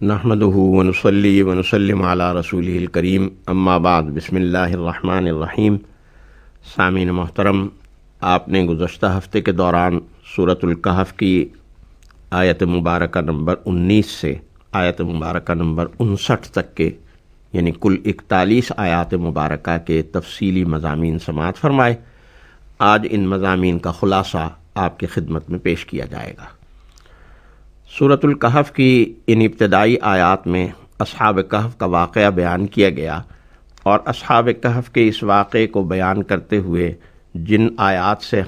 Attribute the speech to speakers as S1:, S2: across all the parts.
S1: نحمدہ ونصلی ونسلم علی رسولہ الکریم اما بعد بسم اللہ الرحمن الرحیم۔ سامعین محترم، آپ نے گزشتہ ہفتے کے دوران سورۃ الکہف کی آیت مبارکہ نمبر 19 سے آیت مبارکہ نمبر 59 تک کے یعنی کل 41 آیات مبارکہ کے تفصیلی مضامین سماعت فرمائے۔ آج ان مضامین کا خلاصہ آپ کی خدمت میں پیش کیا جائے گا۔ سورۃ الکہف کی ان ابتدائی آیات میں اصحاب کہف کا واقعہ بیان کیا گیا، اور اصحاب کہف کے اس واقعے کو بیان کرتے ہوئے جن آیات سے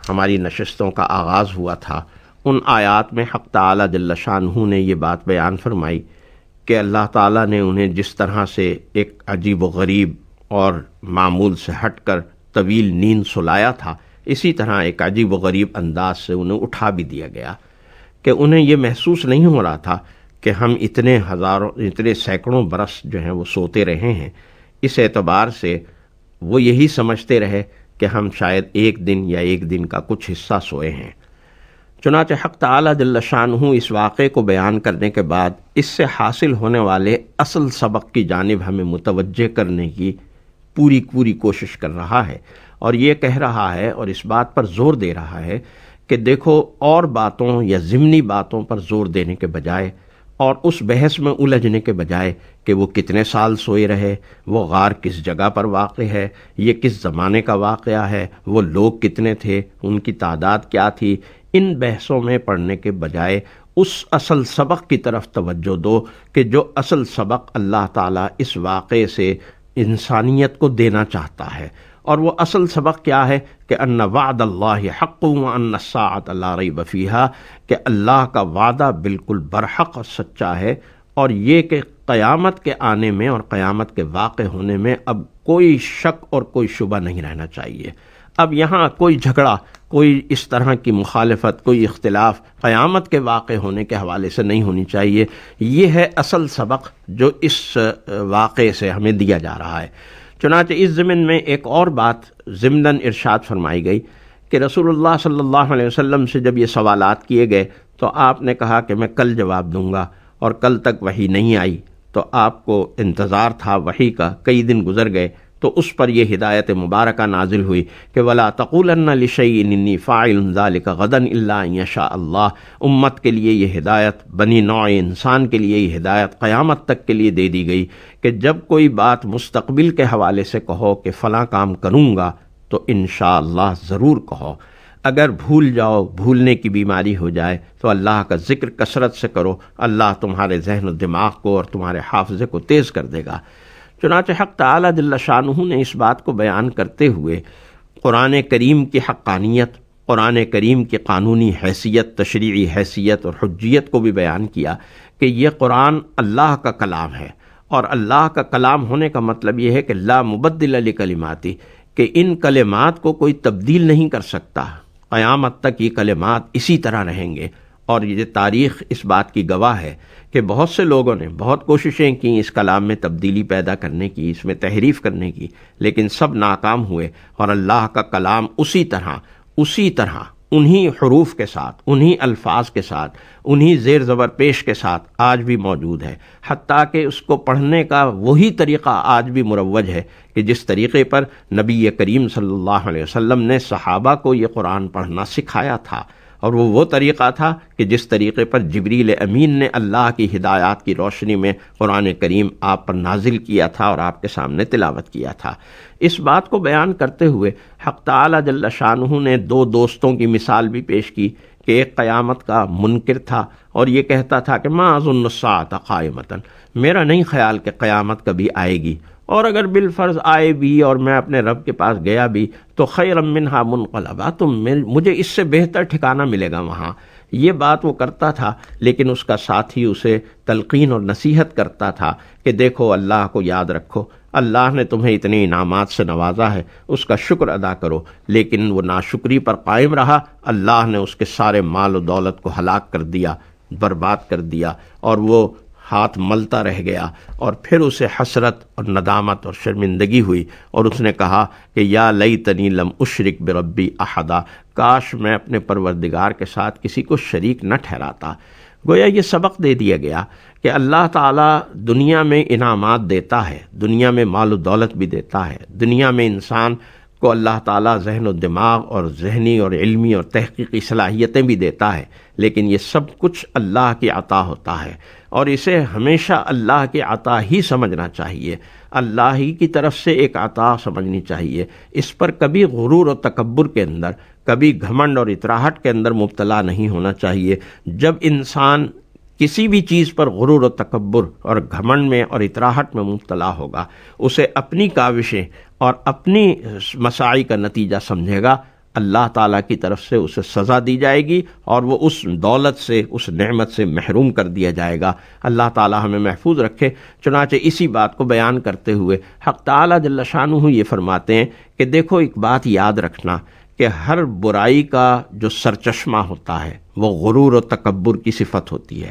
S1: ہماری نشستوں کا آغاز ہوا تھا، ان آیات میں حق تعالی جل شانہ نے یہ بات بیان فرمائی کہ اللہ تعالیٰ نے انہیں جس طرح سے ایک عجیب و غریب اور معمول سے ہٹ کر طویل نیند سلایا تھا، اسی طرح ایک عجیب و غریب انداز سے انہیں اٹھا بھی دیا گیا کہ انہیں یہ محسوس نہیں ہو رہا تھا کہ ہم اتنے سینکڑوں برس جو ہیں وہ سوتے رہے ہیں۔ اس اعتبار سے وہ یہی سمجھتے رہے کہ ہم شاید ایک دن یا ایک دن کا کچھ حصہ سوئے ہیں۔ چنانچہ حق تعالی جل شانہ اس واقعے کو بیان کرنے کے بعد اس سے حاصل ہونے والے اصل سبق کی جانب ہمیں متوجہ کرنے کی پوری کوشش کر رہا ہے، اور یہ کہہ رہا ہے اور اس بات پر زور دے رہا ہے کہ دیکھو، اور باتوں یا ضمنی باتوں پر زور دینے کے بجائے اور اس بحث میں الجھنے کے بجائے کہ وہ کتنے سال سوئے رہے، وہ غار کس جگہ پر واقع ہے، یہ کس زمانے کا واقعہ ہے، وہ لوگ کتنے تھے، ان کی تعداد کیا تھی، ان بحثوں میں پڑھنے کے بجائے اس اصل سبق کی طرف توجہ دو کہ جو اصل سبق اللہ تعالیٰ اس واقعے سے انسانیت کو دینا چاہتا ہے۔ اور وہ اصل سبق کیا ہے کہ ان وعد اللہ حق وان الساعۃ لا ریب فیہا، کہ اللہ کا وعدہ بالکل برحق اور سچا ہے، اور یہ کہ قیامت کے آنے میں اور قیامت کے واقع ہونے میں اب کوئی شک اور کوئی شبہ نہیں رہنا چاہیے۔ اب یہاں کوئی جھگڑا، کوئی اس طرح کی مخالفت، کوئی اختلاف قیامت کے واقع ہونے کے حوالے سے نہیں ہونی چاہیے۔ یہ ہے اصل سبق جو اس واقعے سے ہمیں دیا جا رہا ہے۔ چنانچہ اس ضمن میں ایک اور بات ضمناً ارشاد فرمائی گئی کہ رسول اللہ صلی اللہ علیہ وسلم سے جب یہ سوالات کیے گئے تو آپ نے کہا کہ میں کل جواب دوں گا، اور کل تک وحی نہیں آئی، تو آپ کو انتظار تھا وحی کا۔ کئی دن گزر گئے تو اس پر یہ ہدایت مبارکہ نازل ہوئی کہ وَلَا تَقُولَنَّ لِشَيْءٍ إِنِّي فَاعِلٌ ذَلِكَ غَدًا إِلَّا أَن يَشَاءَ اللَّهُ۔ امت کے لیے یہ ہدایت، بنی نوع انسان کے لیے یہ ہدایت قیامت تک کے لیے دے دی گئی کہ جب کوئی بات مستقبل کے حوالے سے کہو کہ فلاں کام کروں گا تو انشاءاللہ ضرور کہو۔ اگر بھول جاؤ، بھولنے کی بیماری ہو جائے تو اللہ کا ذکر کثرت سے کرو، اللہ تمہارے ذہن و دماغ کو اور تمہارے حافظے کو تیز کر دے گا۔ چنانچہ حق تعالی جل شانہ نے اس بات کو بیان کرتے ہوئے قرآن کریم کی حقانیت، قرآن کریم کی قانونی حیثیت، تشریعی حیثیت اور حجیت کو بھی بیان کیا کہ یہ قرآن اللہ کا کلام ہے، اور اللہ کا کلام ہونے کا مطلب یہ ہے کہ لا مبدل لکلماتی، کہ ان کلمات کو کوئی تبدیل نہیں کر سکتا۔ قیامت تک یہ کلمات اسی طرح رہیں گے، اور یہ تاریخ اس بات کی گواہ ہے کہ بہت سے لوگوں نے بہت کوششیں کی اس کلام میں تبدیلی پیدا کرنے کی، اس میں تحریف کرنے کی، لیکن سب ناکام ہوئے، اور اللہ کا کلام اسی طرح انہی حروف کے ساتھ، انہی الفاظ کے ساتھ، انہی زیر زبر پیش کے ساتھ آج بھی موجود ہے، حتیٰ کہ اس کو پڑھنے کا وہی طریقہ آج بھی مروج ہے کہ جس طریقے پر نبی کریم صلی اللہ علیہ وسلم نے صحابہ کو یہ قرآن پڑھنا سکھایا تھا، اور وہ طریقہ تھا کہ جس طریقے پر جبریل امین نے اللہ کی ہدایات کی روشنی میں قرآن کریم آپ پر نازل کیا تھا اور آپ کے سامنے تلاوت کیا تھا۔ اس بات کو بیان کرتے ہوئے حق تعالی جل شانہ نے دو دوستوں کی مثال بھی پیش کی کہ ایک قیامت کا منکر تھا اور یہ کہتا تھا کہ ما اظن الساعۃ قائمۃ، میرا نہیں خیال کہ قیامت کبھی آئے گی، اور اگر بالفرض آئے بھی اور میں اپنے رب کے پاس گیا بھی تو خیر منہا منقلبا، تو مجھے اس سے بہتر ٹھکانہ ملے گا وہاں۔ یہ بات وہ کرتا تھا، لیکن اس کا ساتھی اسے تلقین اور نصیحت کرتا تھا کہ دیکھو، اللہ کو یاد رکھو، اللہ نے تمہیں اتنے انعامات سے نوازا ہے، اس کا شکر ادا کرو۔ لیکن وہ ناشکری پر قائم رہا، اللہ نے اس کے سارے مال و دولت کو ہلاک کر دیا، برباد کر دیا، اور وہ ہاتھ ملتا رہ گیا، اور پھر اسے حسرت اور ندامت اور شرمندگی ہوئی، اور اس نے کہا کہ یا لیتنی لم اشرک بربی احدا، کاش میں اپنے پروردگار کے ساتھ کسی کو شریک نہ ٹھہراتا۔ گویا یہ سبق دے دیا گیا کہ اللہ تعالیٰ دنیا میں انعامات دیتا ہے، دنیا میں مال و دولت بھی دیتا ہے، دنیا میں انسان کو اللہ تعالیٰ ذہن و دماغ اور ذہنی اور علمی اور تحقیقی صلاحیتیں بھی دیتا ہے، لیکن یہ سب کچھ اللہ کی عطا ہوتا ہے، اور اسے ہمیشہ اللہ کی عطا ہی سمجھنا چاہیے، اللہ ہی کی طرف سے ایک عطا سمجھنی چاہیے۔ اس پر کبھی غرور و تکبر کے اندر، کبھی گھمنڈ اور اطراحت کے اندر مبتلا نہیں ہونا چاہیے۔ جب انسان کسی بھی چیز پر غرور و تکبر اور گھمنڈ میں اور اطراحت میں مبتلا ہوگا، اسے اپنی کاوشیں اور اپنی مساعی کا نتیجہ سمجھے گا، اللہ تعالیٰ کی طرف سے اسے سزا دی جائے گی اور وہ اس دولت سے، اس نعمت سے محروم کر دیا جائے گا۔ اللہ تعالیٰ ہمیں محفوظ رکھے۔ چنانچہ اسی بات کو بیان کرتے ہوئے حق تعالیٰ جل شانہ یہ فرماتے ہیں کہ دیکھو، ایک بات یاد رکھنا کہ ہر برائی کا جو سرچشمہ ہوتا ہے وہ غرور و تکبر کی صفت ہوتی ہے۔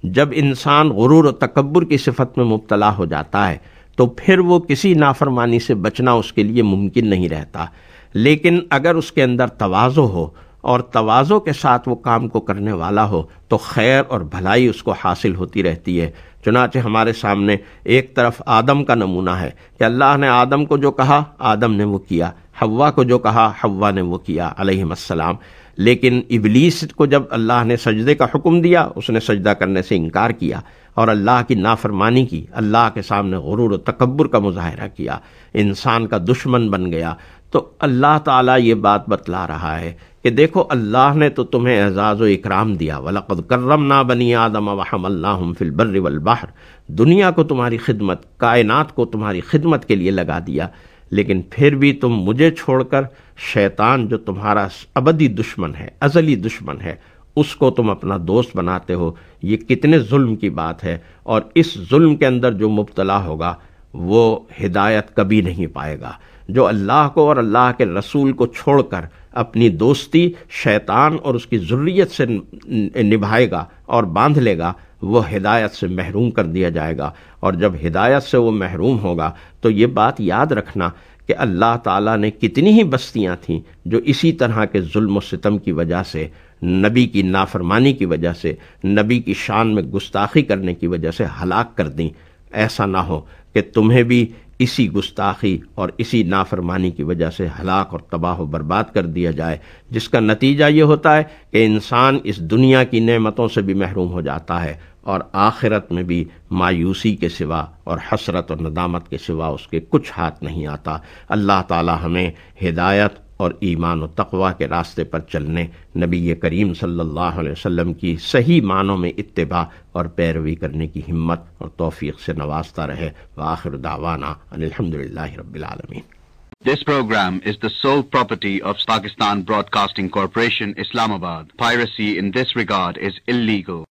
S1: جب انسان غرور و تکبر کی صفت میں مبتلا ہو جاتا ہے تو پھر وہ کسی نافرمانی سے بچنا اس کے لیے ممکن نہیں رہتا، لیکن اگر اس کے اندر تواضع ہو اور تواضع کے ساتھ وہ کام کو کرنے والا ہو تو خیر اور بھلائی اس کو حاصل ہوتی رہتی ہے۔ چنانچہ ہمارے سامنے ایک طرف آدم کا نمونہ ہے کہ اللہ نے آدم کو جو کہا آدم نے وہ کیا، حوا کو جو کہا حوا نے وہ کیا علیہم السلام، لیکن ابلیس کو جب اللہ نے سجدے کا حکم دیا اس نے سجدہ کرنے سے انکار کیا اور اللہ کی نافرمانی کی، اللہ کے سامنے غرور و تکبر کا مظاہرہ کیا، انسان کا دشمن بن گیا۔ تو اللہ تعالیٰ یہ بات بتلا رہا ہے کہ دیکھو، اللہ نے تو تمہیں اعزاز و اکرام دیا، وَلَقَدْ كَرَّمْنَا بَنِي آدَمَ وَحَمَلْنَاهُمْ فِي الْبَرِّ وَالْبَحْرِ، دنیا کو تمہاری خدمت، کائنات کو تمہاری خدمت کے لیے لگا دیا، لیکن پھر بھی تم مجھے چھوڑ کر شیطان جو تمہارا ابدی دشمن ہے، ازلی دشمن ہے، اس کو تم اپنا دوست بناتے ہو۔ یہ کتنے ظلم کی بات ہے، اور اس ظلم کے اندر جو مبتلا ہوگا وہ ہدایت کبھی نہیں پائے گا۔ جو اللہ کو اور اللہ کے رسول کو چھوڑ کر اپنی دوستی شیطان اور اس کی ذریت سے نبھائے گا اور باندھ لے گا، وہ ہدایت سے محروم کر دیا جائے گا، اور جب ہدایت سے وہ محروم ہوگا تو یہ بات یاد رکھنا کہ اللہ تعالیٰ نے کتنی ہی بستیاں تھیں جو اسی طرح کے ظلم و ستم کی وجہ سے، نبی کی نافرمانی کی وجہ سے، نبی کی شان میں گستاخی کرنے کی وجہ سے ہلاک کر دیں۔ ایسا نہ ہو کہ تمہیں بھی اسی گستاخی اور اسی نافرمانی کی وجہ سے ہلاک اور تباہ و برباد کر دیا جائے، جس کا نتیجہ یہ ہوتا ہے کہ انسان اس دنیا کی نعمتوں سے بھی محروم ہو جاتا ہے، اور آخرت میں بھی مایوسی کے سوا اور حسرت اور ندامت کے سوا اس کے کچھ ہاتھ نہیں آتا۔ اللہ تعالی ہمیں ہدایت اور ایمان و تقوی کے راستے پر چلنے، نبی کریم صلی اللہ علیہ وسلم کی صحیح معنوں میں اتباع اور پیروی کرنے کی ہمت اور توفیق سے نوازتا رہے۔ وآخر دعوانا ان الحمدللہ رب العالمین۔
S2: This program is the sole property of Pakistan Broadcasting Corporation, Islamabad. Piracy in this regard is illegal.